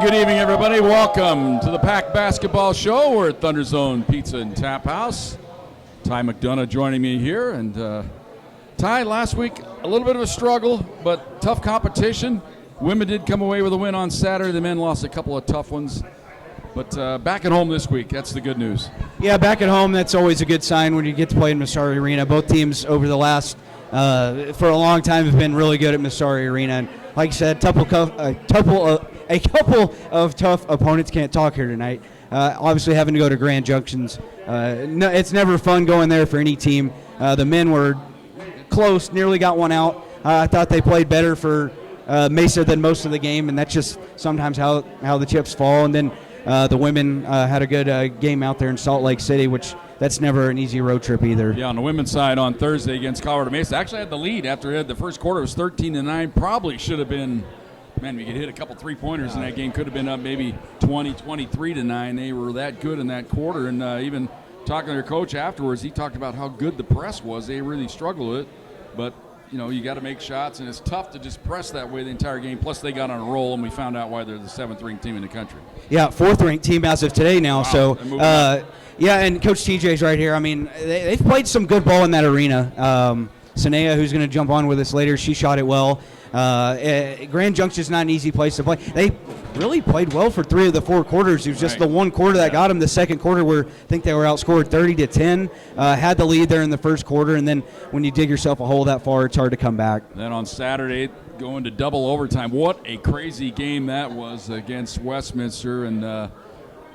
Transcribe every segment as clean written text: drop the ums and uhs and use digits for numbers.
good evening, everybody. Welcome to the Pack Basketball Show. We're at ThunderZone Pizza and Tap House. TyMcDonough joining me here. And Ty, last week, a little bit of a struggle, but tough competition. Women did come away with a win on Saturday. The men lost a couple of tough ones. But back at home this week, that's the good news. Yeah, back at home, that's always a good sign when you get to play in Massari Arena. Both teams over the last, for a long time, have been really good at Massari Arena. And like I said, a couple of tough opponents. Can't talk here tonight. Obviously, having to go to Grand Junctions, it's never fun going there for any team. The men were close, nearly got one out. I thought they played better for Mesa than most of the game, and that's just sometimes how the chips fall. And then the women had a good game out there in Salt Lake City, which that's never an easy road trip either. Yeah, on the women's side on Thursday against Colorado Mesa, actually had the lead after the first quarter. It was 13-9. Probably should have been, man, we could hit a couple three-pointers in that game. Could have been up maybe 20, 23-9. They were that good in that quarter. And even talking to their coach afterwards, he talked about how good the press was. They really struggled with it. But, you know, you got to make shots, and it's tough to just press that way the entire game. Plus, they got on a roll, and we found out why they're the 7th-ranked team in the country. Yeah, 4th-ranked team as of today now. Wow. So, yeah, and Coach TJ's right here. I mean, they've played some good ball in that arena. Sanea, who's going to jump on with us later, she shot it well. Grand Junction's not an easy place to play. They really played well for 3 of the 4 quarters. It was just the one quarter that got them. The second quarter, where I think they were outscored 30-10. Had the lead there in the first quarter, and then when you dig yourself a hole that far, it's hard to come back. Then on Saturday, going to double overtime. What a crazy game that was against Westminster, and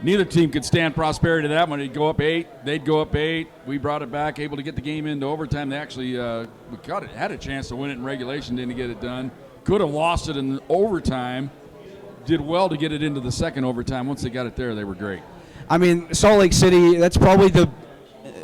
neither team could stand prosperity to that one. They'd go up 8. They'd go up 8. We brought it back, able to get the game into overtime. They actually had a chance to win it in regulation, didn't get it done. Could have lost it in overtime. Did well to get it into the second overtime. Once they got it there, they were great. I mean, Salt Lake City, that's probably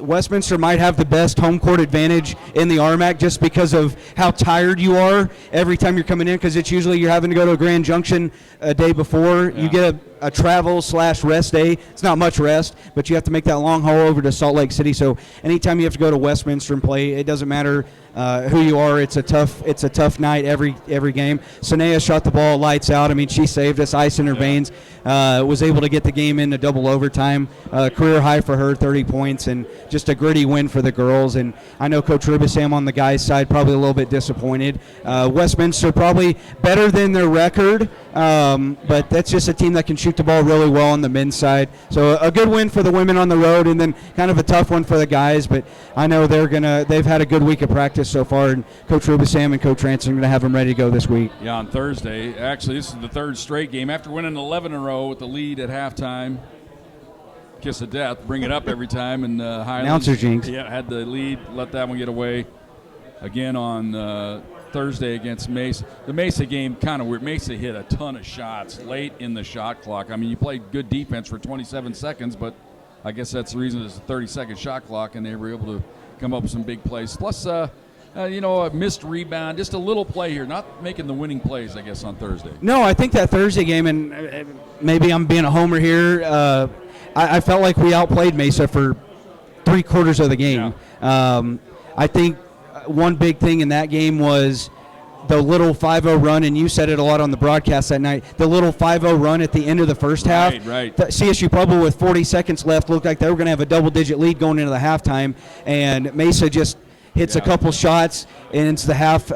Westminster might have the best home court advantage in the RMAC just because of how tired you are every time you're coming in, because it's usually you're having to go to a Grand Junction a day before. Yeah. You get a travel/rest day. It's not much rest, but you have to make that long haul over to Salt Lake City. So anytime you have to go to Westminster and play, it doesn't matter who you are. It's a tough night every game. Sanea shot the ball lights out. I mean, she saved us, ice in her veins. Was able to get the game into double overtime. Career high for her, 30 points, and just a gritty win for the girls. And I know Coach Ribasam on the guys' side probably a little bit disappointed. Westminster probably better than their record, but that's just a team that can shoot the ball really well on the men's side. So a good win for the women on the road, and then kind of a tough one for the guys. But I know they've had a good week of practice so far, and Coach Ribasam and Coach Ransom are going to have them ready to go this week. Yeah, on Thursday. Actually, this is the 3rd straight game. After winning 11 in a row with the lead at halftime, kiss of death, bring it up every time. And Highlands, announcer jinx. Yeah, had the lead, let that one get away. Again on Thursday against Mesa. The Mesa game, kind of weird. Mesa hit a ton of shots late in the shot clock. I mean, you played good defense for 27 seconds, but I guess that's the reason it's a 30-second shot clock, and they were able to come up with some big plays. Plus, a missed rebound, just a little play here, not making the winning plays, I guess, on Thursday. No, I think that Thursday game, and maybe I'm being a homer here, I felt like we outplayed Mesa for 3 quarters of the game. Yeah. I think one big thing in that game was the little 5-0 run, and you said it a lot on the broadcast that night, the little 5-0 run at the end of the first half. Right. CSU Pueblo with 40 seconds left looked like they were going to have a double-digit lead going into the halftime, and Mesa just hits a couple shots, and it's the half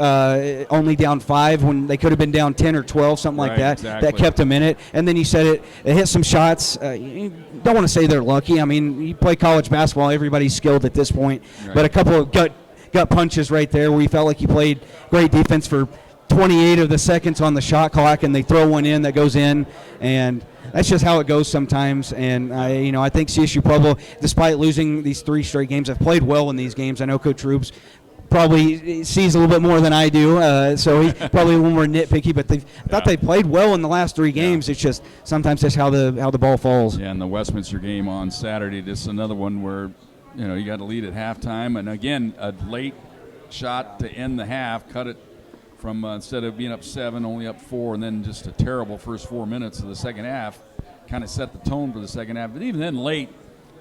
only down 5 when they could have been down 10 or 12, something like that. Exactly. That kept them in it. And then you said it hit some shots. You don't want to say they're lucky. I mean, you play college basketball, everybody's skilled at this point. Right. But a couple of gut punches right there where you felt like you played great defense for 28 of the seconds on the shot clock, and they throw one in that goes in, and that's just how it goes sometimes. And I think CSU Pueblo, despite losing these 3 straight games, have played well in these games. I know Coach Rubes probably sees a little bit more than I do, so he's probably a little more nitpicky. But I thought they played well in the last 3 games. Yeah. It's just sometimes that's how the ball falls. Yeah, and the Westminster game on Saturday, this is another one where you got a lead at halftime, and again a late shot to end the half, cut it from instead of being up 7, only up 4, and then just a terrible first 4 minutes of the second half kind of set the tone for the second half. But even then, late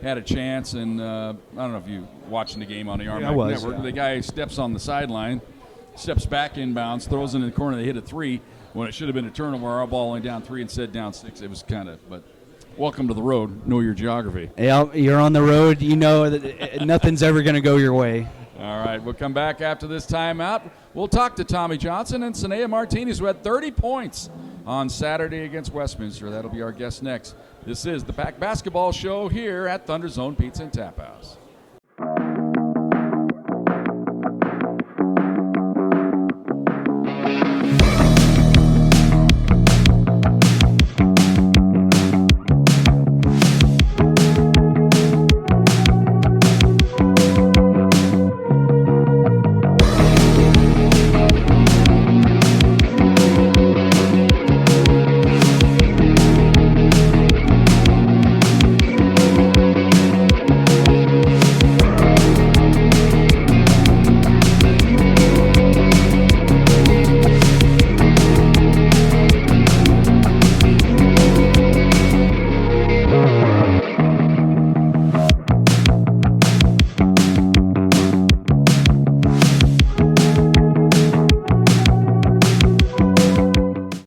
had a chance, and I don't know if you watching the game on the RMAC Network. Yeah. The guy steps on the sideline, steps back inbounds, throws it in the corner. They hit a 3. when it should have been a turnover. Our ball only down 3 instead down 6. It was kind of, but welcome to the road. Know your geography. Yeah, you're on the road. You know that nothing's ever going to go your way. All right, we'll come back after this timeout. We'll talk to Tommy Johnson and Sanea Martinez, who had 30 points on Saturday against Westminster. That'll be our guest next. This is the Pack Basketball Show here at ThunderZone Pizza and Tap House.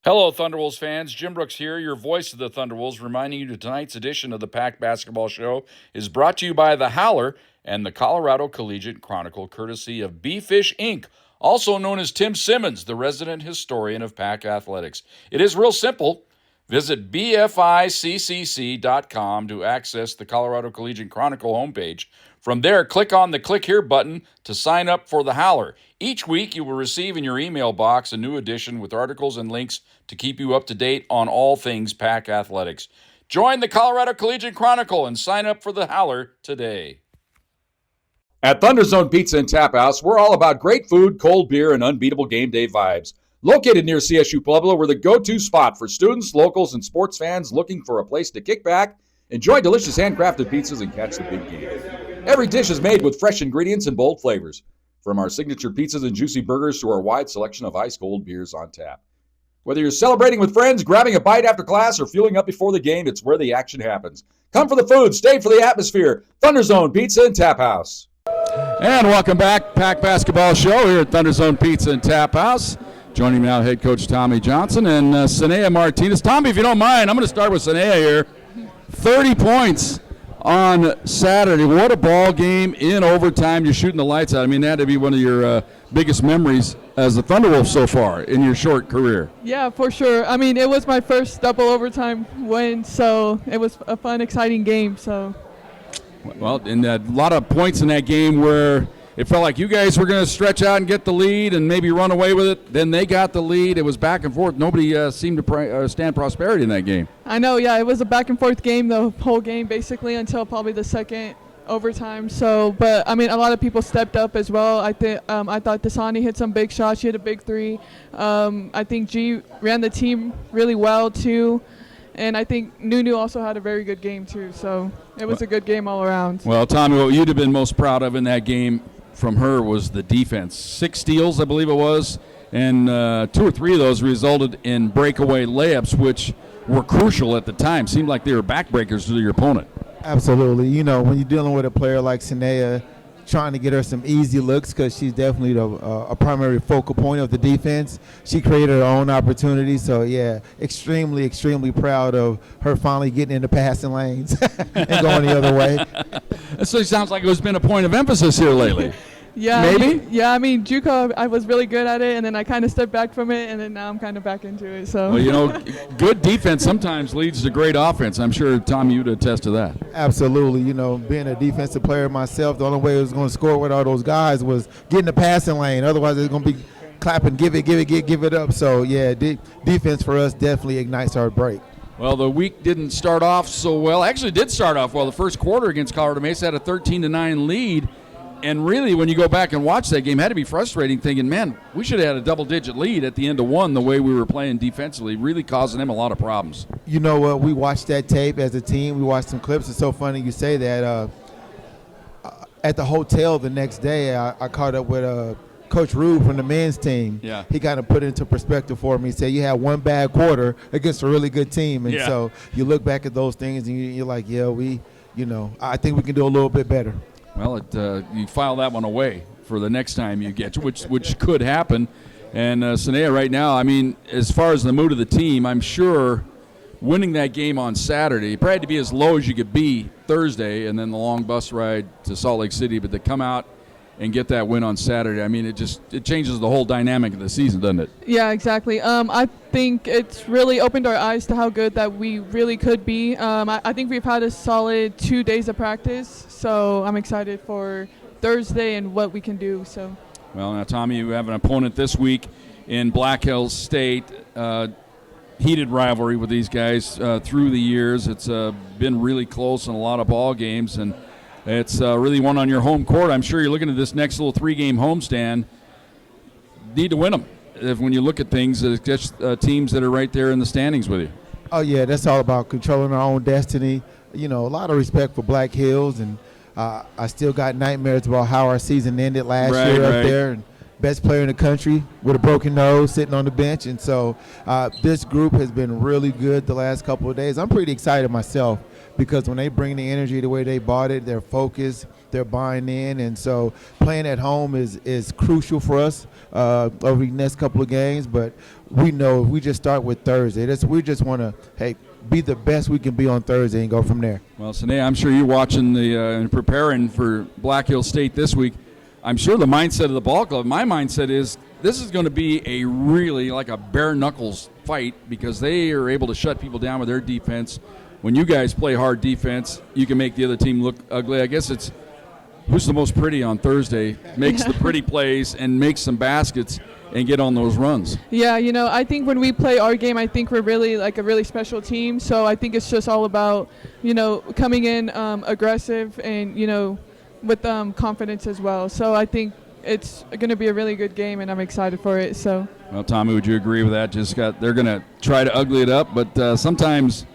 Hello, Thunderwolves fans. Jim Brooks here, your voice of the Thunderwolves, reminding you that tonight's edition of the Pack Basketball Show is brought to you by The Howler and the Colorado Collegiate Chronicle, courtesy of B-Fish Inc., also known as Tim Simmons, the resident historian of Pack Athletics. It is real simple. Visit bficcc.com to access the Colorado Collegiate Chronicle homepage. From there, click on the Click Here button to sign up for The Howler. Each week, you will receive in your email box a new edition with articles and links to keep you up to date on all things Pack Athletics. Join the Colorado Collegiate Chronicle and sign up for The Howler today. At ThunderZone Pizza and Tap House, we're all about great food, cold beer, and unbeatable game day vibes. Located near CSU Pueblo, we're the go-to spot for students, locals, and sports fans looking for a place to kick back, enjoy delicious handcrafted pizzas, and catch the big game. Every dish is made with fresh ingredients and bold flavors, from our signature pizzas and juicy burgers to our wide selection of ice-cold beers on tap. Whether you're celebrating with friends, grabbing a bite after class, or fueling up before the game, it's where the action happens. Come for the food, stay for the atmosphere. ThunderZone Pizza and Tap House. And welcome back, Pack Basketball Show here at ThunderZone Pizza and Tap House. Joining me now, head coach Tommy Johnson and Sanea Martinez. Tommy, if you don't mind, I'm going to start with Sanea here. 30 points on Saturday. What a ball game in overtime. You're shooting the lights out. I mean, that had to be one of your biggest memories as a Thunderwolf so far in your short career. Yeah, for sure. I mean, it was my first double overtime win, so it was a fun, exciting game. So, well, and a lot of points in that game where it felt like you guys were going to stretch out and get the lead and maybe run away with it. Then they got the lead. It was back and forth. Nobody seemed to stand prosperity in that game. I know, yeah. It was a back-and-forth game the whole game, basically, until probably the second overtime. So, but, I mean, a lot of people stepped up as well. I thought Dasani hit some big shots. She hit a big three. I think G ran the team really well, too. And I think Nunu also had a very good game, too. So it was a good game all around. Well, Tommy, what you'd have been most proud of in that game from her was the defense. 6 steals, I believe it was, and 2 or 3 of those resulted in breakaway layups, which were crucial at the time. Seemed like they were backbreakers to your opponent. Absolutely. You know, when you're dealing with a player like Sanea, trying to get her some easy looks because she's definitely a primary focal point of the defense. She created her own opportunities. So, yeah, extremely, extremely proud of her finally getting into passing lanes and going the other way. So it sounds like it's been a point of emphasis here lately. Yeah, maybe? Yeah, I mean, JUCO, I was really good at it, and then I kind of stepped back from it, and then now I'm kind of back into it. So, well, you know, good defense sometimes leads to great offense. I'm sure, Tom, you'd attest to that. Absolutely. You know, being a defensive player myself, the only way I was going to score with all those guys was getting the passing lane. Otherwise, it's going to be clapping, give it up. So, yeah, defense for us definitely ignites our break. Well, the week didn't start off so well. Actually, did start off well. The first quarter against Colorado Mesa had a 13-9 lead. And really, when you go back and watch that game, it had to be frustrating thinking, man, we should have had a double-digit lead at the end of one the way we were playing defensively, really causing them a lot of problems. You know what? We watched that tape as a team. We watched some clips. It's so funny you say that. At the hotel the next day, I caught up with Coach Rube from the men's team. Yeah. He kind of put it into perspective for me. He said you had one bad quarter against a really good team. And so you look back at those things and you're like, yeah, I think we can do a little bit better. Well, you file that one away for the next time you get, which could happen. And Sanea right now, I mean, as far as the mood of the team, I'm sure winning that game on Saturday, probably had to be as low as you could be Thursday and then the long bus ride to Salt Lake City, but to come out and get that win on Saturday, I mean, it changes the whole dynamic of the season, doesn't it? Yeah, exactly. I think it's really opened our eyes to how good that we really could be. I think we've had a solid 2 days of practice, so I'm excited for Thursday and what we can do. So. Well, now, Tommy, you have an opponent this week in Black Hills State. Heated rivalry with these guys through the years. It's been really close in a lot of ball games, and it's really one on your home court. I'm sure you're looking at this next little 3-game homestand. Need to win them. When you look at things, it's just teams that are right there in the standings with you. Oh, yeah, that's all about controlling our own destiny. You know, a lot of respect for Black Hills, and I still got nightmares about how our season ended last year up there. And best player in the country with a broken nose sitting on the bench. And so this group has been really good the last couple of days. I'm pretty excited myself because when they bring the energy the way they bought it, they're focused, they're buying in. And so playing at home is crucial for us over the next couple of games. But we know if we just start with Thursday, we just want to, be the best we can be on Thursday and go from there. Well, Sanea, I'm sure you're watching and preparing for Black Hills State this week. I'm sure the mindset of the ball club, my mindset is this is going to be a really like a bare knuckles fight because they are able to shut people down with their defense. When you guys play hard defense, you can make the other team look ugly. I guess it's who's the most pretty on Thursday, makes the pretty plays and makes some baskets and get on those runs. Yeah, I think when we play our game, I think we're really like a really special team. So I think it's just all about, coming in aggressive and, with confidence as well. So I think it's going to be a really good game, and I'm excited for it. So. Well, Tommy, would you agree with that? They're going to try to ugly it up, but sometimes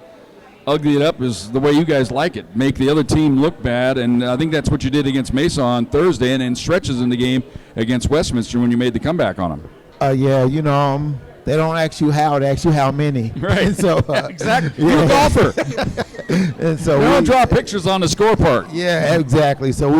ugly it up is the way you guys like it. Make the other team look bad, and I think that's what you did against Mesa on Thursday, and then stretches in the game against Westminster when you made the comeback on them. They don't ask you how, they ask you how many. Right. And so exactly. You're a golfer. And so we don't draw pictures on the scoreboard. Yeah, exactly. So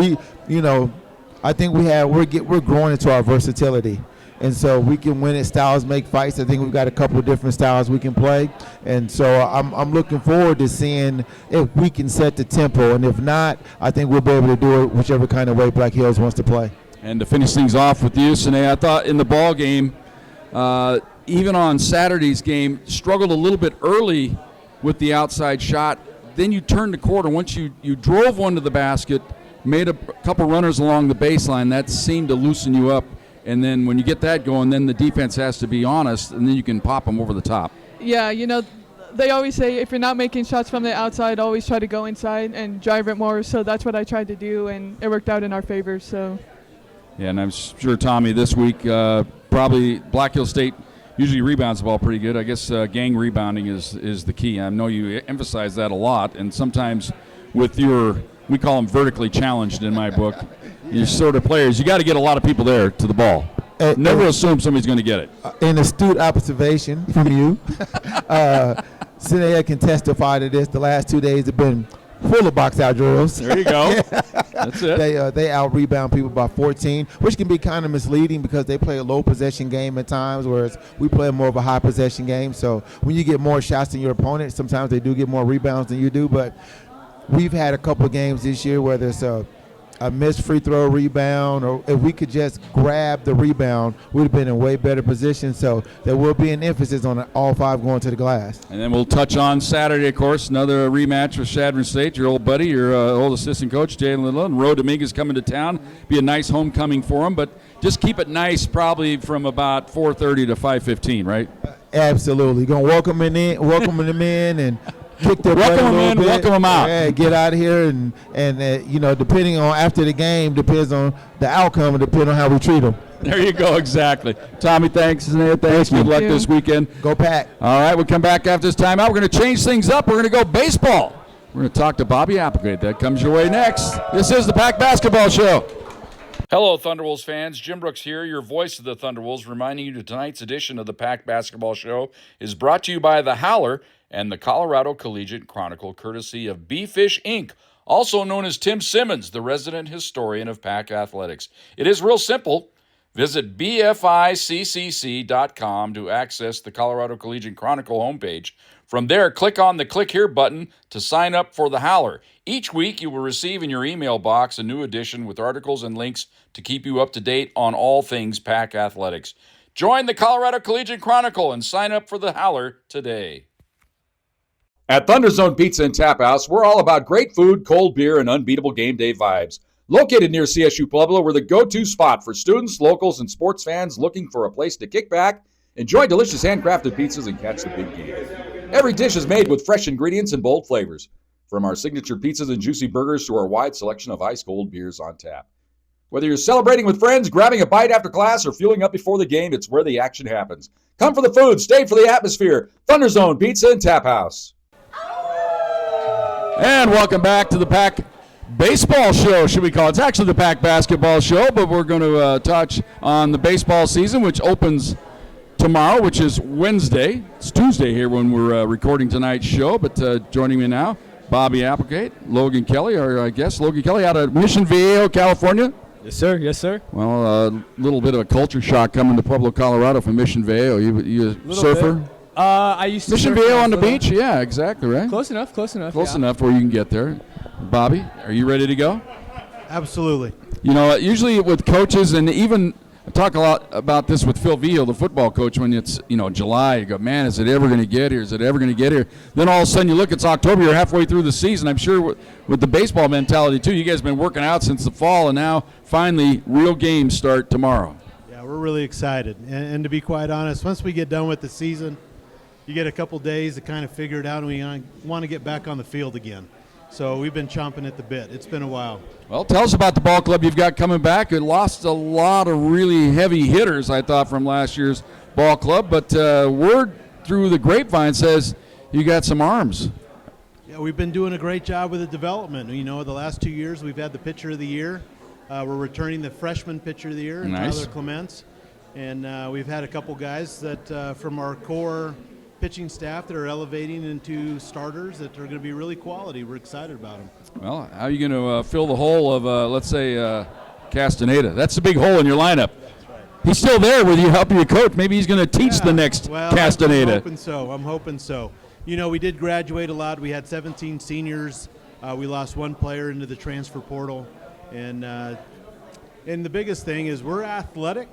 I think we're growing into our versatility. And so we can win at styles, make fights. I think we've got a couple of different styles we can play. And so I'm looking forward to seeing if we can set the tempo. And if not, I think we'll be able to do it whichever kind of way Black Hills wants to play. And to finish things off with you, Sanea, I thought in the ball game, even on Saturday's game, struggled a little bit early with the outside shot. Then you turned the corner. Once you drove one to the basket, made a couple runners along the baseline, that seemed to loosen you up. And then when you get that going, then the defense has to be honest, and then you can pop them over the top. Yeah, they always say if you're not making shots from the outside, always try to go inside and drive it more. So that's what I tried to do, and it worked out in our favor. So. Yeah, and I'm sure, Tommy, this week probably Black Hills State usually rebounds the ball pretty good. I guess gang rebounding is the key. I know you emphasize that a lot, and sometimes with we call them vertically challenged in my book, your sort of players, you got to get a lot of people there to the ball. Never assume somebody's going to get it. An astute observation from you. Sanea can testify to this. The last 2 days have been full of box-out drills. There you go. That's it. They out-rebound people by 14, which can be kind of misleading because they play a low-possession game at times, whereas we play more of a high-possession game. So when you get more shots than your opponent, sometimes they do get more rebounds than you do. But we've had a couple of games this year where there's a missed free throw rebound, or if we could just grab the rebound, we'd have been in way better position. So there will be an emphasis on all five going to the glass. And then we'll touch on Saturday, of course, another rematch with Chadron State. Your old buddy, your old assistant coach, Jalen Little, and Ro Dominguez coming to town. Be a nice homecoming for him, but just keep it nice probably from about 4:30 to 5:15, right? Absolutely. Going to welcome them in and kick their butt a welcome them little in, bit. welcome them out. Yeah, get out of here, and depending on after the game, depends on the outcome and depending on how we treat them. There you go, exactly. Tommy, thanks. Thanks. Good luck this weekend. Go Pack. All right, we'll come back after this timeout. We're going to change things up. We're going to go baseball. We're going to talk to Bobby Applegate. That comes your way next. This is the Pack Basketball Show. Hello, Thunderwolves fans. Jim Brooks here, your voice of the Thunderwolves, reminding you that tonight's edition of the Pack Basketball Show is brought to you by The Howler and the Colorado Collegiate Chronicle, courtesy of B-Fish Inc., also known as Tim Simmons, the resident historian of Pack Athletics. It is real simple. Visit bficccc.com to access the Colorado Collegiate Chronicle homepage. From there, click on the Click Here button to sign up for the Howler. Each week, you will receive in your email box a new edition with articles and links to keep you up to date on all things Pack athletics. Join the Colorado Collegiate Chronicle and sign up for the Howler today. At ThunderZone Pizza and Tap House, we're all about great food, cold beer, and unbeatable game day vibes. Located near CSU Pueblo, we're the go-to spot for students, locals, and sports fans looking for a place to kick back, enjoy delicious handcrafted pizzas, and catch the big game. Every dish is made with fresh ingredients and bold flavors, from our signature pizzas and juicy burgers to our wide selection of ice-cold beers on tap. Whether you're celebrating with friends, grabbing a bite after class, or fueling up before the game, it's where the action happens. Come for the food, stay for the atmosphere. ThunderZone Pizza and Tap House. And welcome back to the Pack Baseball Show, should we call it? It's actually the Pack Basketball Show, but we're going to touch on the baseball season, which opens tomorrow, which is Wednesday. It's Tuesday here when we're recording tonight's show, but joining me now, Bobby Applegate, Logan Kelly, our guest. Logan Kelly out of Mission Viejo, California. Yes, sir. Yes, sir. Well, a little bit of a culture shock coming to Pueblo, Colorado from Mission Viejo. You a surfer? Bit. I used to Mission surf Viejo on the little. beach? Yeah, exactly, right? Close enough. Close enough. Close yeah. enough where you can get there. Bobby, are you ready to go? Absolutely. You know, usually with coaches, and even I talk a lot about this with Phil Veal, the football coach, when it's, July, you go, man, is it ever going to get here? Is it ever going to get here? Then all of a sudden you look, it's October, you're halfway through the season. I'm sure with the baseball mentality, too, you guys have been working out since the fall, and now finally real games start tomorrow. Yeah, we're really excited. And to be quite honest, once we get done with the season, you get a couple days to kind of figure it out, and we want to get back on the field again. So we've been chomping at the bit. It's been a while. Well, tell us about the ball club you've got coming back. It lost a lot of really heavy hitters, I thought, from last year's ball club. But word through the grapevine says you got some arms. Yeah, we've been doing a great job with the development. The last 2 years we've had the pitcher of the year. We're returning the freshman pitcher of the year, Nice. Tyler Clements. And we've had a couple guys that from our core pitching staff that are elevating into starters that are going to be really quality. We're excited about them. Well, how are you going to fill the hole of, let's say, Castaneda? That's the big hole in your lineup. That's right. He's still there with you helping your coach. Maybe he's going to teach the next Castaneda. I'm hoping so. We did graduate a lot. We had 17 seniors. We lost one player into the transfer portal. And the biggest thing is we're athletic.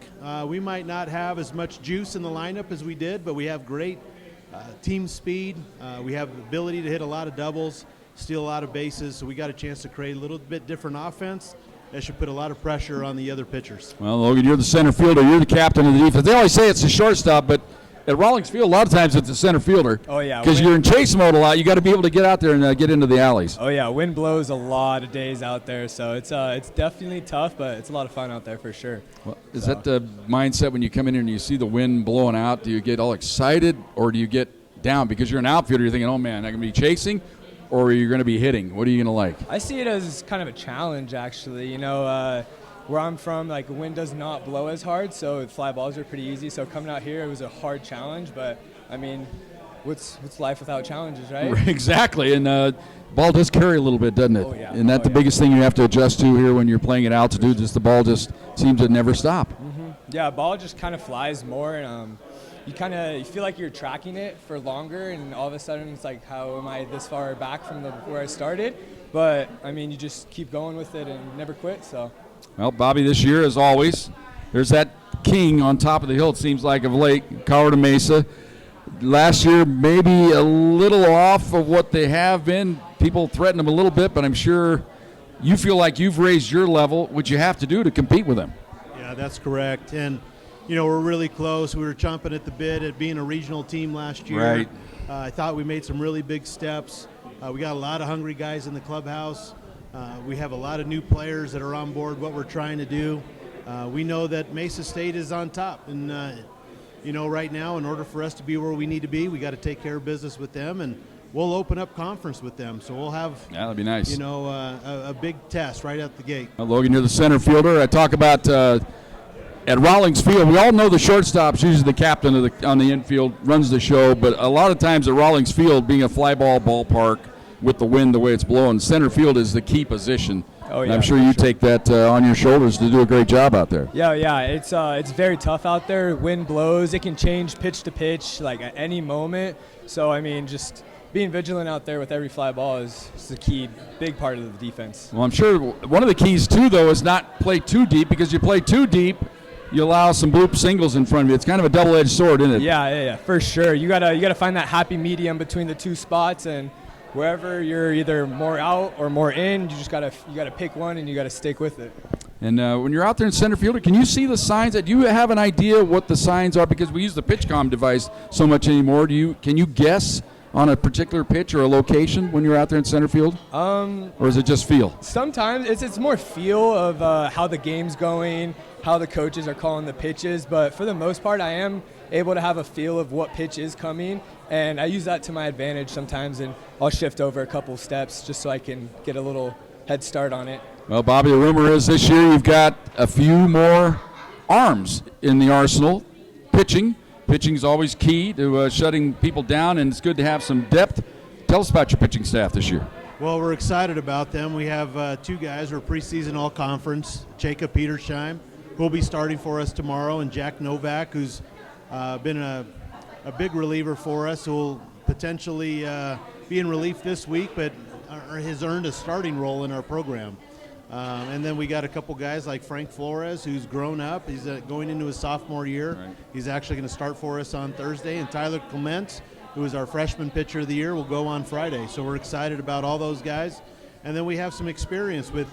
We might not have as much juice in the lineup as we did, but we have great team speed. We have the ability to hit a lot of doubles, steal a lot of bases, so we got a chance to create a little bit different offense that should put a lot of pressure on the other pitchers. Well, Logan, you're the center fielder. You're the captain of the defense. They always say it's the shortstop, but at Rawlings Field, a lot of times it's the center fielder. Oh, yeah. Because you're in chase mode a lot. You got to be able to get out there and get into the alleys. Oh, yeah. Wind blows a lot of days out there, so it's definitely tough, but it's a lot of fun out there for sure. Well, is that the mindset when you come in here and you see the wind blowing out? Do you get all excited or do you get down? Because you're an outfielder, you're thinking, oh, man, I'm going to be chasing, or you're going to be hitting. What are you going to like? I see it as kind of a challenge, actually. Where I'm from, the wind does not blow as hard, so fly balls are pretty easy. So coming out here, it was a hard challenge, but, what's life without challenges, right? Exactly, and ball does carry a little bit, doesn't it? Oh, yeah. And that's the biggest thing you have to adjust to here when you're playing at altitude, is the ball just seems to never stop. Mm-hmm. Yeah, ball just kind of flies more, and you feel like you're tracking it for longer, and all of a sudden it's like, how am I this far back from where I started? But, you just keep going with it and never quit, so. Well, Bobby, this year, as always, there's that king on top of the hill, it seems like, of late, Colorado Mesa. Last year, maybe a little off of what they have been. People threaten them a little bit, but I'm sure you feel like you've raised your level, which you have to do to compete with them. Yeah, that's correct. And, we're really close. We were chomping at the bit at being a regional team last year. Right. I thought we made some really big steps. We got a lot of hungry guys in the clubhouse. We have a lot of new players that are on board what we're trying to do. We know that Mesa State is on top. And, right now, in order for us to be where we need to be, we got to take care of business with them. And we'll open up conference with them. So we'll have, that'd be nice. A big test right out the gate. Well, Logan, you're the center fielder. I talk about at Rawlings Field, we all know the shortstop's usually the captain of on the infield, runs the show. But a lot of times at Rawlings Field, being a fly ball ballpark, with the wind the way it's blowing, center field is the key position. Oh, And yeah, I'm sure for you sure. take that on your shoulders to do a great job out there. Yeah, it's very tough out there. Wind blows. It can change pitch to pitch like at any moment. So, I mean, just being vigilant out there with every fly ball is the key, big part of the defense. Well, I'm sure one of the keys, too, though, is not play too deep, because you play too deep, you allow some bloop singles in front of you. It's kind of a double-edged sword, isn't it? Yeah, for sure. You gotta find that happy medium between the two spots, and wherever you're either more out or more in, you gotta pick one and you gotta stick with it. And when you're out there in center field, can you see the signs? Do you have an idea what the signs are? Because we use the PitchCom device so much anymore. Can you guess on a particular pitch or a location when you're out there in center field? Or is it just feel? Sometimes it's more feel of how the game's going, how the coaches are calling the pitches, but for the most part, I am able to have a feel of what pitch is coming, and I use that to my advantage sometimes, and I'll shift over a couple steps just so I can get a little head start on it. Well, Bobby, the rumor is this year you've got a few more arms in the arsenal. Pitching is always key to shutting people down, and it's good to have some depth. Tell us about your pitching staff this year. Well, we're excited about them. We have two guys who are preseason all-conference, Jacob Petersheim, who will be starting for us tomorrow, and Jack Novak, who's been a big reliever for us, who will potentially be in relief this week, but has earned a starting role in our program. And then we got a couple guys like Frank Flores, who's grown up. He's going into his sophomore year. Right. He's actually going to start for us on Thursday. And Tyler Clements, who is our freshman pitcher of the year, will go on Friday. So we're excited about all those guys. And then we have some experience with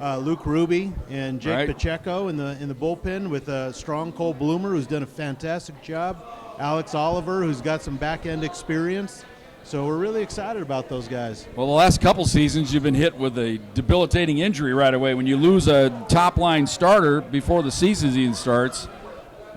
Luke Ruby and Jake Right. Pacheco in the bullpen, with strong Cole Bloomer, who's done a fantastic job. Alex Oliver, who's got some back-end experience. So we're really excited about those guys. Well, the last couple seasons you've been hit with a debilitating injury right away. When you lose a top-line starter before the season even starts,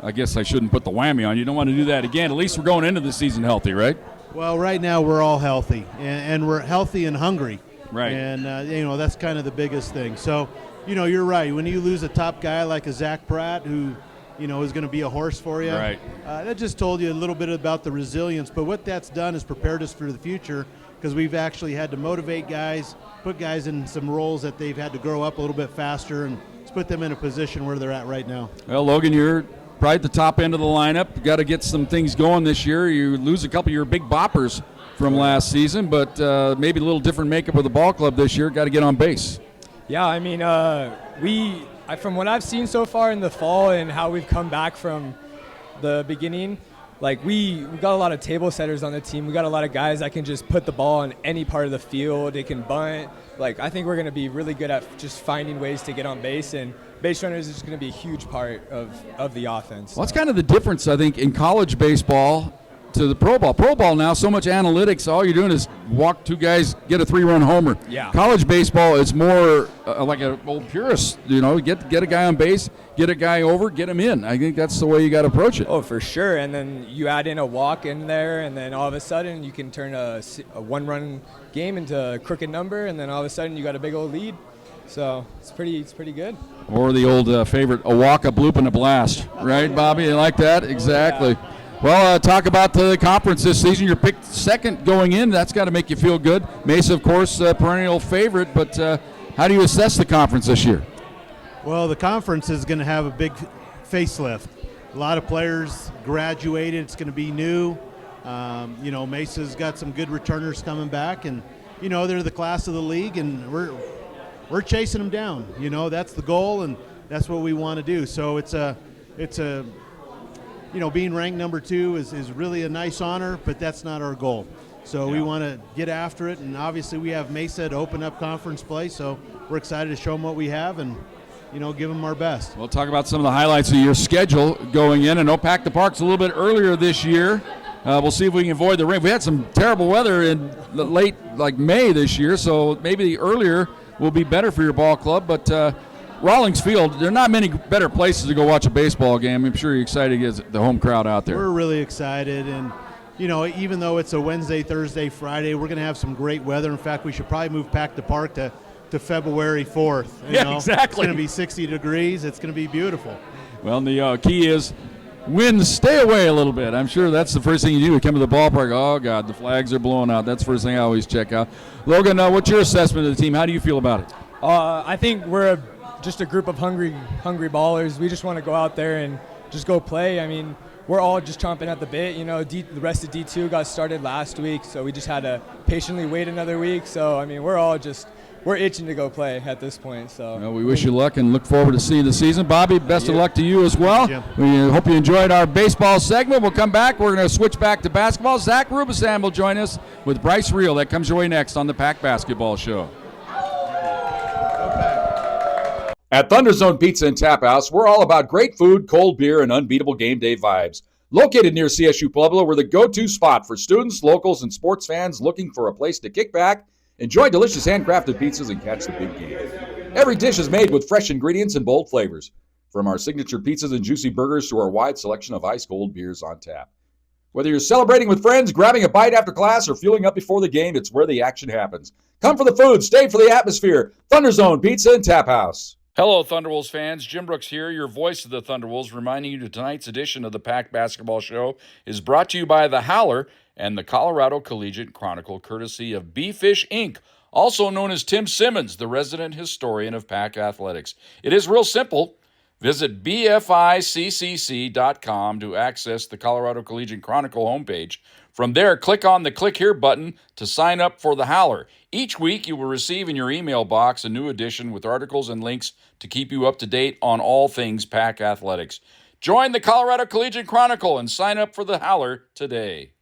I guess I shouldn't put the whammy on. You don't want to do that again. At least we're going into the season healthy, right? Well, right now we're all healthy, and we're healthy and hungry. Right. And, that's kind of the biggest thing. So, you're right. When you lose a top guy like a Zach Pratt, who, is going to be a horse for you. Right. That just told you a little bit about the resilience. But what that's done is prepared us for the future, because we've actually had to motivate guys, put guys in some roles that they've had to grow up a little bit faster, and put them in a position where they're at right now. Well, Logan, you're probably at the top end of the lineup. Got to get some things going this year. You lose a couple of your big boppers from last season, but maybe a little different makeup of the ball club this year. Got to get on base. Yeah, I mean, from what I've seen so far in the fall and how we've come back from the beginning, like we got a lot of table setters on the team. We got a lot of guys that can just put the ball on any part of the field. They can bunt. Like, I think we're going to be really good at just finding ways to get on base, and base runners is going to be a huge part of the offense. Well, that's kind of the difference, I think, in college baseball to the pro ball. Pro ball now, so much analytics. All you're doing is walk two guys, get a 3-run homer. Yeah. College baseball is more like an old purist. Get a guy on base, get a guy over, get him in. I think that's the way you got to approach it. Oh, for sure. And then you add in a walk in there, and then all of a sudden you can turn a one-run game into a crooked number, and then all of a sudden you got a big old lead. So it's pretty good. Or the old favorite, a walk, a bloop, and a blast. Right, Bobby? You like that? Exactly. Yeah. Well, talk about the conference this season. You're picked second going in. That's got to make you feel good. Mesa, of course, perennial favorite, but how do you assess the conference this year? Well, the conference is going to have a big facelift. A lot of players graduated. It's going to be new. Mesa's got some good returners coming back, and they're the class of the league, and we're chasing them down. That's the goal, and that's what we want to do. So it's a being ranked number 2 is really a nice honor, but that's not our goal. So we want to get after it, and obviously we have Mesa to open up conference play, so we're excited to show them what we have and, give them our best. We'll talk about some of the highlights of your schedule going in. And Pack the Park's a little bit earlier this year. We'll see if we can avoid the rain. We had some terrible weather in the late, May this year, so maybe earlier will be better for your ball club, but Rawlings Field, there are not many better places to go watch a baseball game. I'm sure you're excited to get the home crowd out there. We're really excited, and even though it's a Wednesday, Thursday, Friday, we're going to have some great weather. In fact, we should probably move Pack the Park to February 4th. Exactly. It's going to be 60 degrees. It's going to be beautiful. Well, the key is winds stay away a little bit. I'm sure that's the first thing you do. You come to the ballpark, oh, God, the flags are blowing out. That's the first thing I always check out. Logan, what's your assessment of the team? How do you feel about it? I think we're just a group of hungry ballers. We just want to go out there and just go play. I mean, we're all just chomping at the bit. You know, the rest of D2 got started last week, so we just had to patiently wait another week. So, I mean, we're itching to go play at this point. So well, we wish you luck and look forward to seeing the season. Bobby, best of luck to you as well. We hope you enjoyed our baseball segment. We'll come back. We're going to switch back to basketball. Zach Rubinson will join us with Bryce Reel. That comes your way next on the Pack Basketball Show. At ThunderZone Pizza and Tap House, we're all about great food, cold beer, and unbeatable game day vibes. Located near CSU Pueblo, we're the go-to spot for students, locals, and sports fans looking for a place to kick back, enjoy delicious handcrafted pizzas, and catch the big game. Every dish is made with fresh ingredients and bold flavors, from our signature pizzas and juicy burgers to our wide selection of ice-cold beers on tap. Whether you're celebrating with friends, grabbing a bite after class, or fueling up before the game, it's where the action happens. Come for the food, stay for the atmosphere. ThunderZone Pizza and Tap House. Hello, Thunderwolves fans. Jim Brooks here, your voice of the Thunderwolves, reminding you that tonight's edition of the Pack Basketball Show is brought to you by The Howler and the Colorado Collegiate Chronicle, courtesy of B-Fish Inc., also known as Tim Simmons, the resident historian of Pack Athletics. It is real simple. Visit bficcc.com to access the Colorado Collegiate Chronicle homepage. From there, click on the Click Here button to sign up for The Howler. Each week, you will receive in your email box a new edition with articles and links to keep you up to date on all things Pack Athletics. Join the Colorado Collegiate Chronicle and sign up for The Howler today.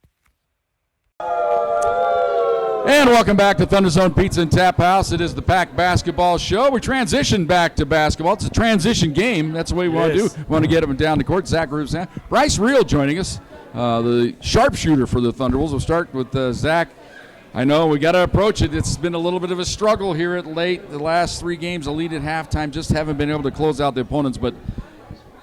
And welcome back to ThunderZone Pizza and Tap House. It is the Pack Basketball Show. We transition back to basketball. It's a transition game. That's the way we want to do. We want to get them down the court. Zach Rubinson. Bryce Reel joining us, the sharpshooter for the Thunderwolves. We'll start with Zach. I know we got to approach it. It's been a little bit of a struggle here at late. The last 3 games, a lead at halftime, just haven't been able to close out the opponents. But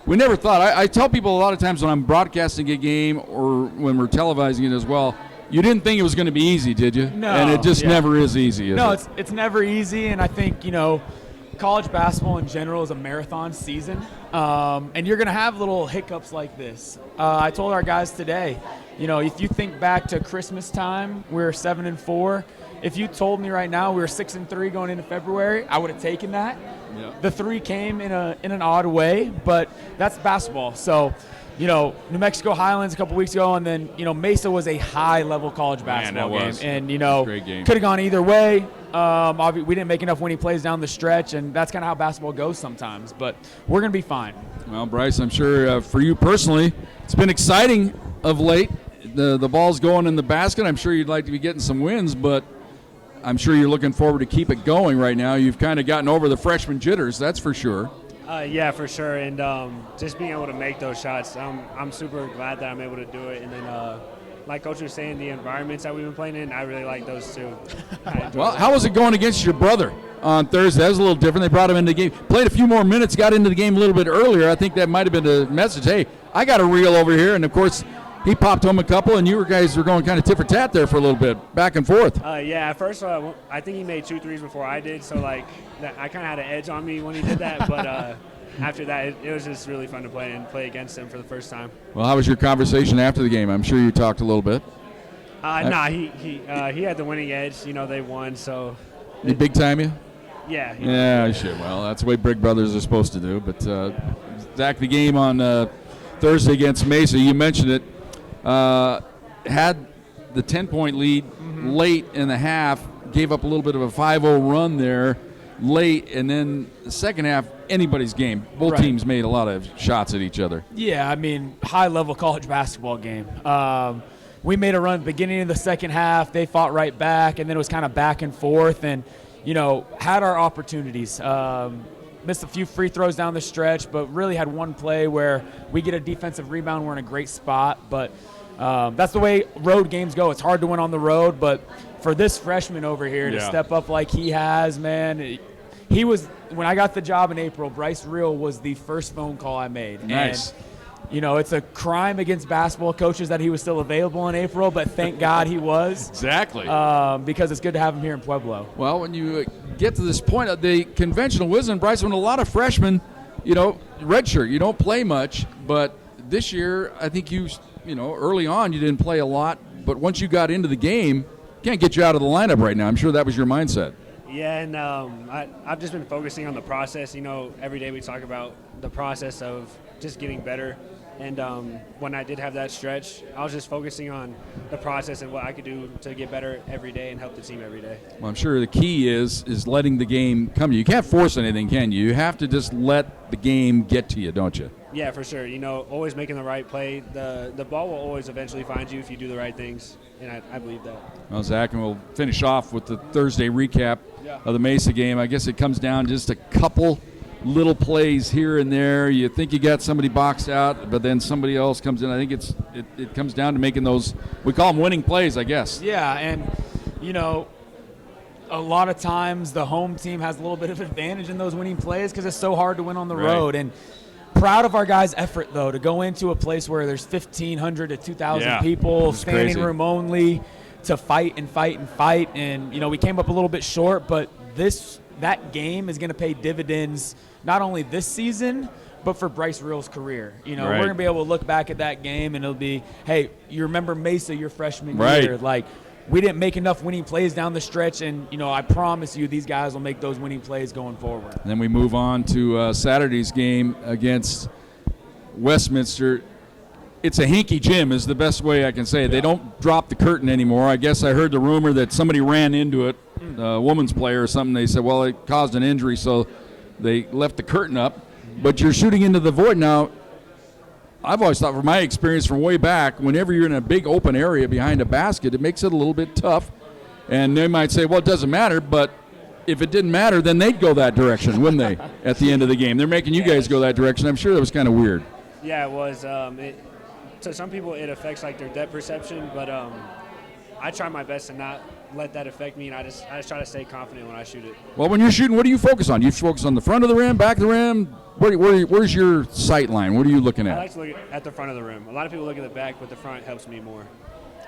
we never thought. I tell people a lot of times when I'm broadcasting a game or when we're televising it as well, you didn't think it was going to be easy, did you? No. And it just never is easy, is it? It's never easy, and I think, college basketball in general is a marathon season, and you're going to have little hiccups like this. I told our guys today, if you think back to Christmas time, we were 7-4. If you told me right now we were 6-3 going into February, I would have taken that. Yeah. The 3 came in an odd way, but that's basketball. So, New Mexico Highlands a couple weeks ago, and then, Mesa was a high-level college basketball game. And, could have gone either way. We didn't make enough winning plays down the stretch, and that's kind of how basketball goes sometimes. But we're going to be fine. Well, Bryce, I'm sure for you personally, it's been exciting of late. The ball's going in the basket. I'm sure you'd like to be getting some wins, but I'm sure you're looking forward to keep it going right now. You've kind of gotten over the freshman jitters, that's for sure. Yeah, for sure, and just being able to make those shots, I'm super glad that I'm able to do it. And then, like Coach was saying, the environments that we've been playing in, I really like those too. Well, how was it going against your brother on Thursday? That was a little different. They brought him into the game, played a few more minutes, got into the game a little bit earlier. I think that might have been a message. Hey, I got a reel over here, and of course, he popped home a couple, and you guys were going kind of tit for tat there for a little bit, back and forth. Yeah, at first, I think he made 2 threes before I did, so I kind of had an edge on me when he did that. But after that, it was just really fun to play against him for the first time. Well, how was your conversation after the game? I'm sure you talked a little bit. He had the winning edge. They won, so. Did he big time you? Yeah. Yeah, sure. Well, that's the way big brothers are supposed to do. But Zach, the game on Thursday against Mesa, you mentioned it. Had the 10-point lead late in the half, gave up a little bit of a 5-0 run there late, and then the second half, anybody's game. Both teams made a lot of shots at each other. Yeah, high-level college basketball game. We made a run beginning of the second half. They fought right back, and then it was kind of back and forth, and, had our opportunities. Missed a few free throws down the stretch, but really had one play where we get a defensive rebound. We're in a great spot, but that's the way road games go. It's hard to win on the road, but for this freshman over here to step up like he has, man, he was – when I got the job in April, Bryce Reel was the first phone call I made. Nice. And, it's a crime against basketball coaches that he was still available in April, but thank God he was. Exactly. Because it's good to have him here in Pueblo. Well, when you get to this point of the conventional wisdom, Bryce, when a lot of freshmen, redshirt, you don't play much, but this year I think early on you didn't play a lot, but once you got into the game, can't get you out of the lineup right now. I'm sure that was your mindset. Yeah, and I've just been focusing on the process. You know, every day we talk about the process of just getting better. And when I did have that stretch, I was just focusing on the process and what I could do to get better every day and help the team every day. Well, I'm sure the key is letting the game come to you. You can't force anything, can you? You have to just let the game get to you, don't you? Yeah, for sure. You know, always making the right play. The ball will always eventually find you if you do the right things, and I believe that. Well, Zach, and we'll finish off with the Thursday recap of the Mesa game. I guess it comes down just a couple little plays here and there. You think you got somebody boxed out, but then somebody else comes in. I think it comes down to making those, we call them winning plays, I guess. Yeah, and, you know, a lot of times the home team has a little bit of advantage in those winning plays because it's so hard to win on the road. And proud of our guys' effort, though, to go into a place where there's 1,500 to 2,000 people, standing room only, to fight and fight and fight. And, you know, we came up a little bit short, but that game is going to pay dividends not only this season, but for Bryce Reel's career. You know, we're going to be able to look back at that game and it'll be, hey, you remember Mesa your freshman year. Like, we didn't make enough winning plays down the stretch, and, you know, I promise you these guys will make those winning plays going forward. And then we move on to Saturday's game against Westminster. It's a hinky gym is the best way I can say it. They don't drop the curtain anymore. I guess I heard the rumor that somebody ran into it, a woman's player or something. They said, well, it caused an injury, so they left the curtain up. But you're shooting into the void now. I've always thought, from my experience from way back, whenever you're in a big open area behind a basket, it makes it a little bit tough. And they might say, well, it doesn't matter, but if it didn't matter, then they'd go that direction, wouldn't they, at the end of the game? They're making you guys go that direction. I'm sure that was kind of weird. Yeah, it was. To some people, it affects, like, their depth perception, but I try my best to not let that affect me, and I just try to stay confident when I shoot it. Well, when you're shooting, what do you focus on? Do you focus on the front of the rim, back of the rim? Where's your sight line? What are you looking at? I like to look at the front of the rim. A lot of people look at the back, but the front helps me more.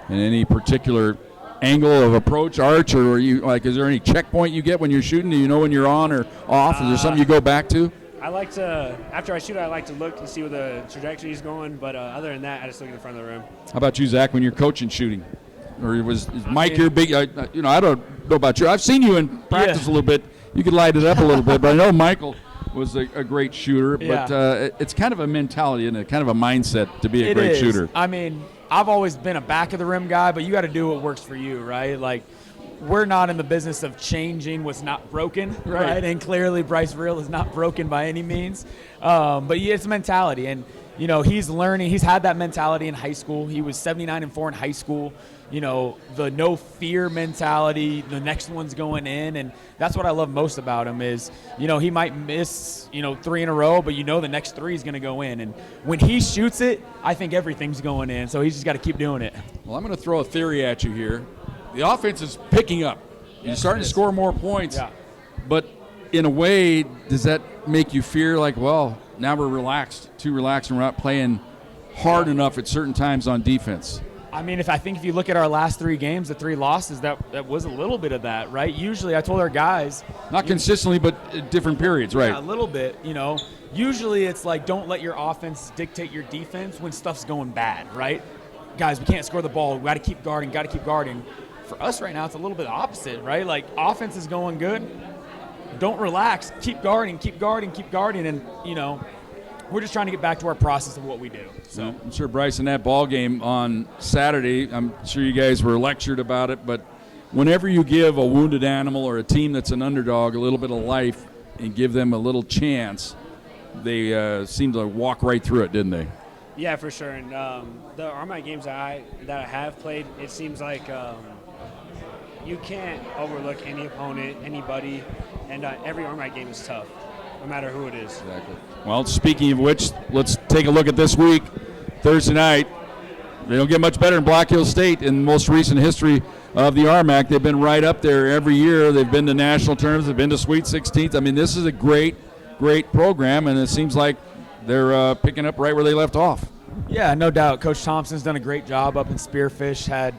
And any particular angle of approach, arch, or are you like? Is there any checkpoint you get when you're shooting? Do you know when you're on or off? Is there something you go back to? I like to, after I shoot, I like to look and see where the trajectory is going. But other than that, I just look at the front of the rim. How about you, Zach? When you're coaching shooting, or is Mike your big? I don't know about you. I've seen you in practice a little bit. You could light it up a little bit, but I know Michael was a great shooter. But it's kind of a mentality and kind of a mindset to be a great shooter. I mean, I've always been a back of the rim guy, but you got to do what works for you, right? Like, we're not in the business of changing what's not broken, right? And clearly Bryce Reel is not broken by any means. But yeah, it's a mentality. And, you know, he's learning. He's had that mentality in high school. He was 79-4 in high school. You know, the no fear mentality, the next one's going in. And that's what I love most about him is, you know, he might miss, 3 in a row, but you know the next 3 is going to go in. And when he shoots it, I think everything's going in. So he's just got to keep doing it. Well, I'm going to throw a theory at you here. The offense is picking up. You're starting to score more points. Yeah. But in a way, does that make you fear like, well, now we're too relaxed, and we're not playing hard enough at certain times on defense? I mean, if you look at our last 3 games, the 3 losses, that was a little bit of that, right? Usually I told our guys. Not consistently, but at different periods, right? Yeah, a little bit, Usually it's like don't let your offense dictate your defense when stuff's going bad, right? Guys, we can't score the ball. We got to keep guarding. For us right now, it's a little bit opposite, right? Like, offense is going good. Don't relax. Keep guarding. And, we're just trying to get back to our process of what we do. So I'm sure, Bryce, in that ball game on Saturday, I'm sure you guys were lectured about it, but whenever you give a wounded animal or a team that's an underdog a little bit of life and give them a little chance, they seemed to walk right through it, didn't they? Yeah, for sure. And the Armite games that I have played, it seems like you can't overlook any opponent, anybody, and every Armite game is tough, no matter who it is. Exactly. Well, speaking of which, let's take a look at this week. Thursday night, they don't get much better in Black Hills State in the most recent history of the RMAC. They've been right up there every year. They've been to national tournaments. They've been to Sweet 16th. I mean, this is a great program, and it seems like they're picking up right where they left off. Yeah, no doubt. Coach Thompson's done a great job up in Spearfish. Had,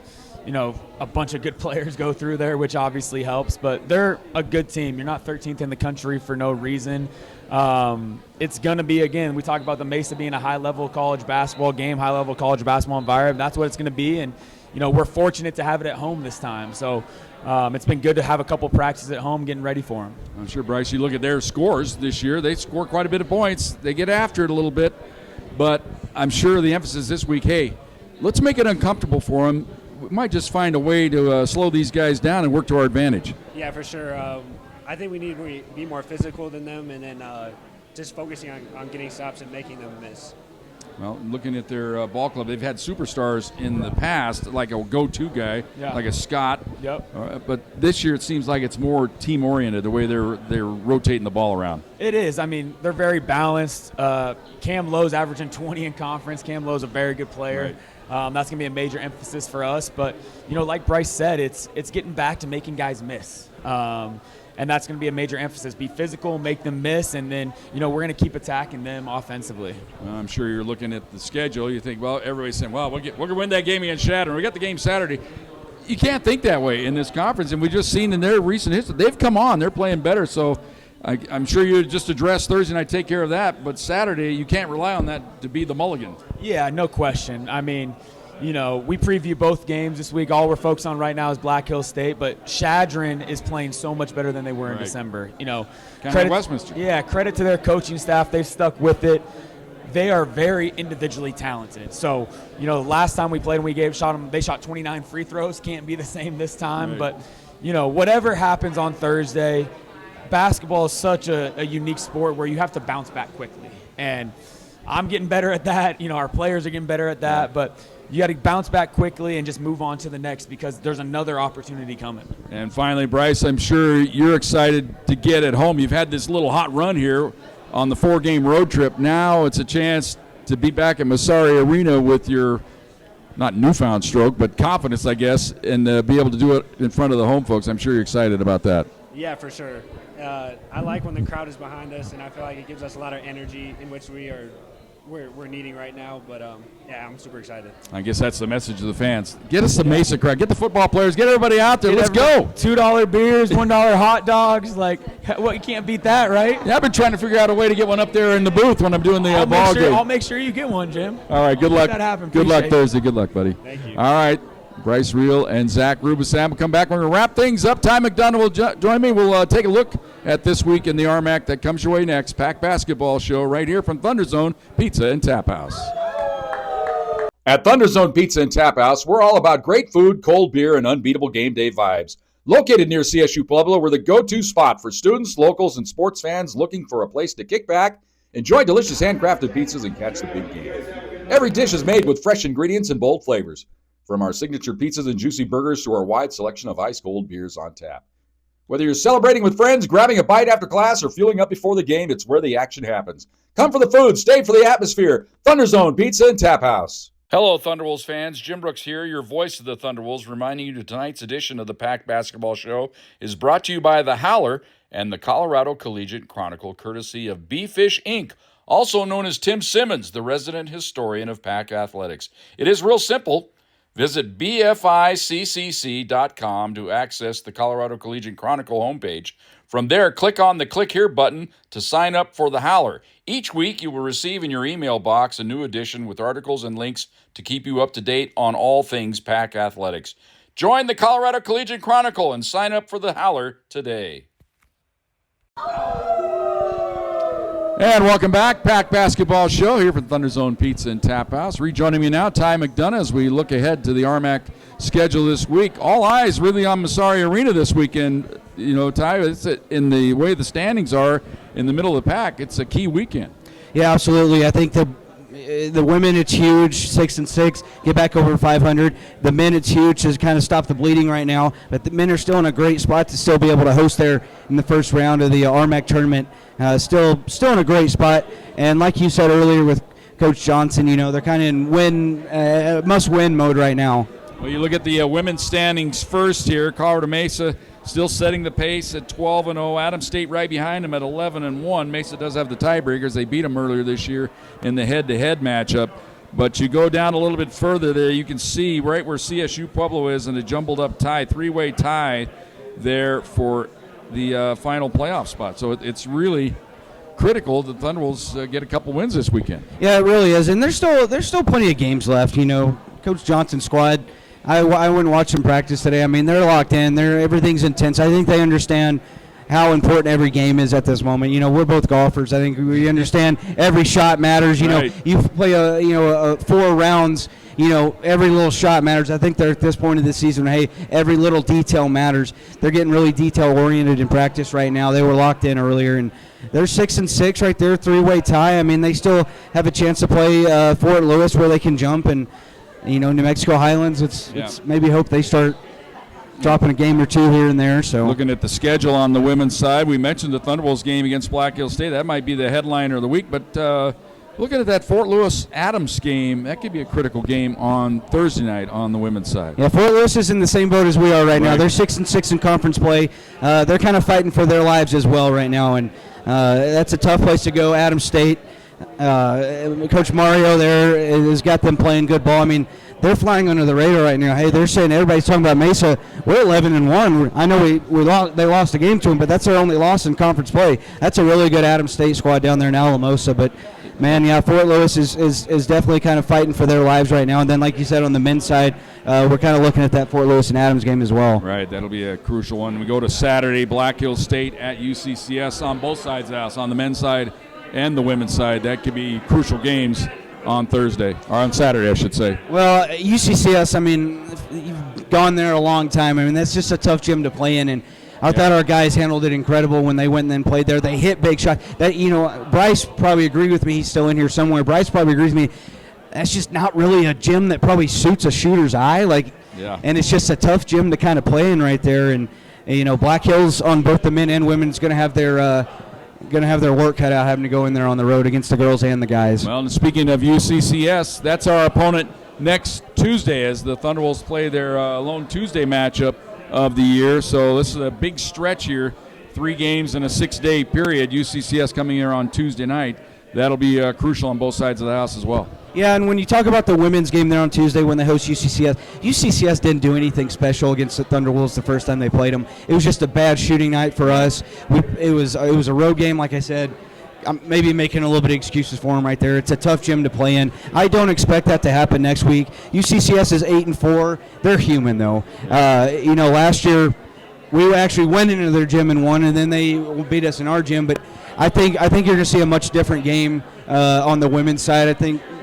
a bunch of good players go through there, which obviously helps. But they're a good team. You're not 13th in the country for no reason. It's going to be, again, we talk about the Mesa being a high-level college basketball game, high-level college basketball environment. That's what it's going to be. And, we're fortunate to have it at home this time. So it's been good to have a couple practices at home getting ready for them. I'm sure, Bryce, you look at their scores this year, they score quite a bit of points. They get after it a little bit, but I'm sure the emphasis this week, hey, let's make it uncomfortable for them. We might just find a way to slow these guys down and work to our advantage. Yeah, for sure. I think we need to be more physical than them, and then just focusing on getting stops and making them miss. Well, looking at their ball club, they've had superstars in the past, like a go-to guy, like a Scott. Yep. But this year it seems like it's more team-oriented, the way they're rotating the ball around. It is. I mean, they're very balanced. Cam Lowe's averaging 20 in conference. Cam Lowe's a very good player. Right. That's going to be a major emphasis for us. But, like Bryce said, it's getting back to making guys miss. And that's going to be a major emphasis. Be physical, make them miss, and then, we're going to keep attacking them offensively. Well, I'm sure you're looking at the schedule. You think, well, everybody's saying, well, we're going to win that game against Shatter. We got the game Saturday. You can't think that way in this conference, and we've just seen in their recent history, they've come on. They're playing better, so I'm sure you just address Thursday night, take care of that, but Saturday you can't rely on that to be the mulligan. Yeah, no question. I mean, we preview both games this week. All we're focused on right now is Black Hill State, but Shadron is playing so much better than they were in December. Kind of like Westminster. Yeah, credit to their coaching staff. They've stuck with it. They are very individually talented. So, last time we played them, they shot 29 free throws. Can't be the same this time. Right. But, whatever happens on Thursday, basketball is such a unique sport where you have to bounce back quickly. And I'm getting better at that. Our players are getting better at that. But you got to bounce back quickly and just move on to the next because there's another opportunity coming. And finally, Bryce, I'm sure you're excited to get at home. You've had this little hot run here on the 4-game road trip. Now it's a chance to be back at Masari Arena with your, not newfound stroke, but confidence, I guess, and be able to do it in front of the home folks. I'm sure you're excited about that. Yeah, for sure. I like when the crowd is behind us, and I feel like it gives us a lot of energy in which we're needing right now, but yeah, I'm super excited. I guess that's the message to the fans. Get us the Mesa crowd. Get the football players. Get everybody out there. Let's go. $2 beers, $1 hot dogs. Like, what? You can't beat that, right? Yeah, I've been trying to figure out a way to get one up there in the booth when I'm doing the ball game. I'll make sure you get one, Jim. All right, good luck. Make that happen. Good luck Thursday. Good luck, buddy. Thank you. All right. Bryce Reel and Zach Rubisam will come back. We're going to wrap things up. TyMcDonough will join me. We'll take a look at this week in the RMAC that comes your way next. Pack Basketball Show right here from ThunderZone Pizza and Tap House. At ThunderZone Pizza and Tap House, we're all about great food, cold beer, and unbeatable game day vibes. Located near CSU Pueblo, we're the go-to spot for students, locals, and sports fans looking for a place to kick back, enjoy delicious handcrafted pizzas, and catch the big game. Every dish is made with fresh ingredients and bold flavors. From our signature pizzas and juicy burgers to our wide selection of ice-cold beers on tap. Whether you're celebrating with friends, grabbing a bite after class, or fueling up before the game, it's where the action happens. Come for the food, stay for the atmosphere. ThunderZone Pizza and Tap House. Hello, Thunderwolves fans. Jim Brooks here, your voice of the Thunderwolves, reminding you that tonight's edition of the Pack Basketball Show is brought to you by The Howler and the Colorado Collegiate Chronicle, courtesy of B-Fish Inc., also known as Tim Simmons, the resident historian of Pack Athletics. It is real simple. Visit bficcc.com to access the Colorado Collegiate Chronicle homepage. From there, click on the Click Here button to sign up for The Howler. Each week, you will receive in your email box a new edition with articles and links to keep you up to date on all things Pack Athletics. Join the Colorado Collegiate Chronicle and sign up for The Howler today. And welcome back, Pack Basketball Show here from ThunderZone Pizza and Tap House. Rejoining me now, TyMcDonough, as we look ahead to the RMAC schedule this week. All eyes really on Masari Arena this weekend. Ty, it's in the way the standings are in the middle of the pack, it's a key weekend. Yeah, absolutely. I think the women, it's huge, 6-6, get back over 500. The men, it's huge to kind of stop the bleeding right now. But the men are still in a great spot to still be able to host there in the first round of the RMAC tournament. Still in a great spot. And like you said earlier with Coach Johnson, they're kind of in must-win mode right now. Well, you look at the women's standings first here. Colorado Mesa still setting the pace at 12-0. Adams State right behind them at 11-1. Mesa does have the tiebreakers. They beat them earlier this year in the head-to-head matchup. But you go down a little bit further there, you can see right where CSU Pueblo is in a jumbled-up tie, three-way tie there for the final playoff spot. So it's really critical that the Thunderwolves get a couple wins this weekend. Yeah, it really is. And there's still plenty of games left. Coach Johnson's squad I went and watched them practice today. I mean, they're locked in. Everything's intense. I think they understand how important every game is at this moment. You know, we're both golfers. I think we understand every shot matters. You know, you play a 4 rounds. You know, every little shot matters. I think they're at this point of the season, hey, every little detail matters. They're getting really detail-oriented in practice right now. They were locked in earlier, and they're 6-6 right there, 3-way tie. I mean, they still have a chance to play Fort Lewis where they can jump, and, you know, New Mexico Highlands, it's maybe hope they start dropping a game or two here and there. So looking at the schedule on the women's side, we mentioned the Thunderbolts game against Black Hills State. That might be the headliner of the week, but looking at that Fort Lewis Adams game, that could be a critical game on Thursday night on the women's side. Yeah, Fort Lewis is in the same boat as we are right now. They're 6-6 in conference play. They're kind of fighting for their lives as well right now, and that's a tough place to go. Adams State, Coach Mario there has got them playing good ball. I mean, they're flying under the radar right now. Hey, they're saying everybody's talking about Mesa. We're 11-1. I know they lost a game to them, but that's their only loss in conference play. That's a really good Adams State squad down there in Alamosa, but. Man, yeah, Fort Lewis is definitely kind of fighting for their lives right now. And then, like you said, on the men's side, we're kind of looking at that Fort Lewis and Adams game as well. Right, that'll be a crucial one. We go to Saturday, Black Hills State at UCCS on both sides of the house, on the men's side and the women's side. That could be crucial games on Thursday, or on Saturday, I should say. Well, UCCS, I mean, you've gone there a long time. I mean, that's just a tough gym to play in, and I thought our guys handled it incredible when they went and then played there. They hit big shots. That, you know, Bryce probably agreed with me. He's still in here somewhere. Bryce probably agrees with me. That's just not really a gym that probably suits a shooter's eye. And it's just a tough gym to kind of play in right there. And you know, Black Hills on both the men and women is going to have their work cut out having to go in there on the road against the girls and the guys. Well, and speaking of UCCS, that's our opponent next Tuesday as the Thunderbolts play their Lone Tuesday matchup of the year. So this is a big stretch here, 3 games in a 6-day period. UCCS coming here on Tuesday night. That'll be crucial on both sides of the house as well. Yeah, and when you talk about the women's game there on Tuesday when they host UCCS didn't do anything special against the Thunderwolves the first time they played them. It was just a bad shooting night for us. It was a road game, like I said. I'm maybe making a little bit of excuses for them right there. It's a tough gym to play in. I don't expect that to happen next week. UCCS is 8-4. They're human, though. You know, last year we actually went into their gym and won, and then they beat us in our gym. But I think you're going to see a much different game on the women's side.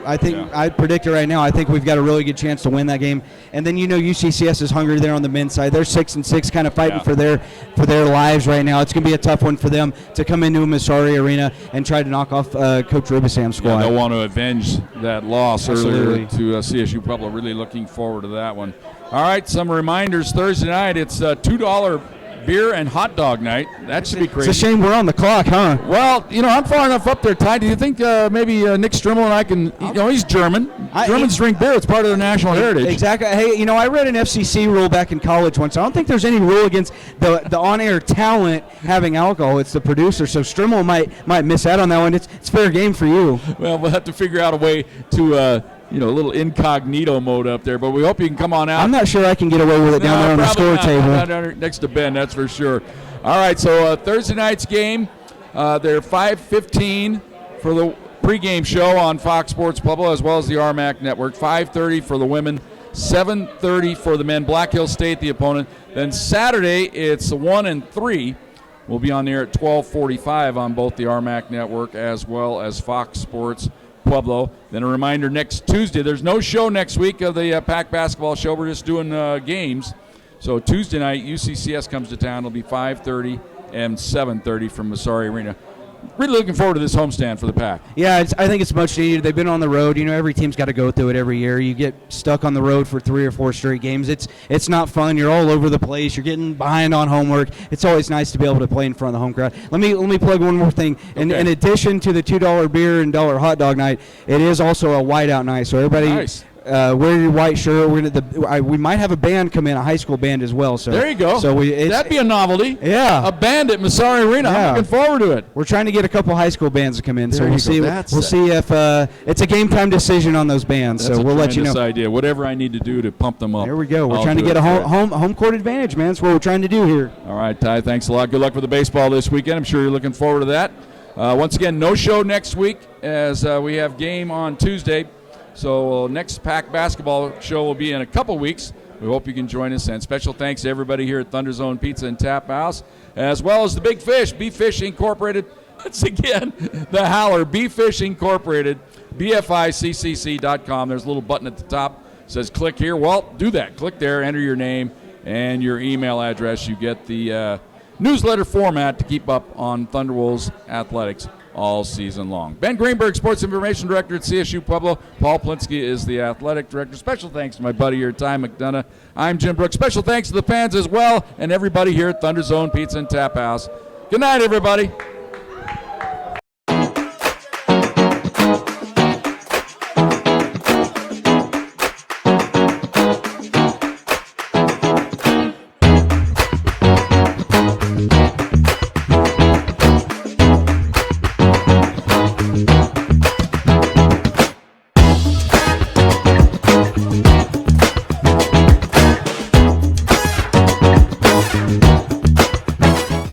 I predict it right now. I think we've got a really good chance to win that game. And then, you know, UCCS is hungry there on the men's side. They're 6-6, kind of fighting for their lives right now. It's going to be a tough one for them to come into Masari Arena and try to knock off Coach Ribasam's squad. Yeah, they'll want to avenge that loss earlier to CSU. Probably really looking forward to that one. All right, some reminders. Thursday night, it's $2 beer and hot dog night. That should be crazy. It's a shame we're on the clock, huh? Well, you know, I'm far enough up there, Ty. Do you think maybe Nick Strimmel and I can, you know, he's German. Germans drink beer. It's part of their national heritage. Exactly. Hey, you know, I read an FCC rule back in college once. I don't think there's any rule against the on-air talent having alcohol. It's the producer. So Strimmel might miss out on that one. It's fair game for you. Well, we'll have to figure out a way to you know, a little incognito mode up there, but we hope you can come on out. I'm not sure I can get away with it down there on the score table. Not next to Ben, that's for sure. All right, so Thursday night's game, they're 5:15 for the pregame show on Fox Sports Pueblo as well as the RMAC Network. 5:30 for the women, 7:30 for the men. Black Hills State, the opponent. Then Saturday, it's 1 and 3. We'll be on the air at 12:45 on both the RMAC Network as well as Fox Sports Pueblo. Then a reminder, next Tuesday, there's no show next week of the PAC basketball show. We're just doing games. So Tuesday night, UCCS comes to town. It'll be 5:30 and 7:30 from Masari Arena. Really looking forward to this homestand for the PAC. Yeah, I think it's much needed. They've been on the road. You know, every team's got to go through it every year. You get stuck on the road for 3 or 4 straight games. It's not fun. You're all over the place. You're getting behind on homework. It's always nice to be able to play in front of the home crowd. Let me plug one more thing. In addition to the $2 beer and $1 hot dog night, it is also a whiteout night. So everybody. Nice. Wear your white shirt. We might have a band come in, a high school band as well. So there you go. So that'd be a novelty. Yeah, a band at Masari Arena. Yeah. I'm looking forward to it. We're trying to get a couple high school bands to come in. There so we'll see. We'll see if it's a game time decision on those bands. That's so we'll let you know. Idea. Whatever I need to do to pump them up. There we go. We're trying to get a home court advantage, man. That's what we're trying to do here. All right, Ty. Thanks a lot. Good luck with the baseball this weekend. I'm sure you're looking forward to that. Once again, no show next week as we have game on Tuesday. So next PAC basketball show will be in a couple weeks. We hope you can join us. And special thanks to everybody here at ThunderZone Pizza and Tap House, as well as the Big Fish, Beef Fish Incorporated. Once again, the Howler, Beef Fish Incorporated, BFICCC.com. There's a little button at the top that says click here. Well, do that. Click there, enter your name and your email address. You get the newsletter format to keep up on Thunderwolves athletics all season long. Ben Greenberg, Sports Information Director at CSU Pueblo. Paul Plinsky is the Athletic Director. Special thanks to my buddy here, TyMcDonough. I'm Jim Brooks. Special thanks to the fans as well and everybody here at ThunderZone Pizza and Tap House. Good night, everybody.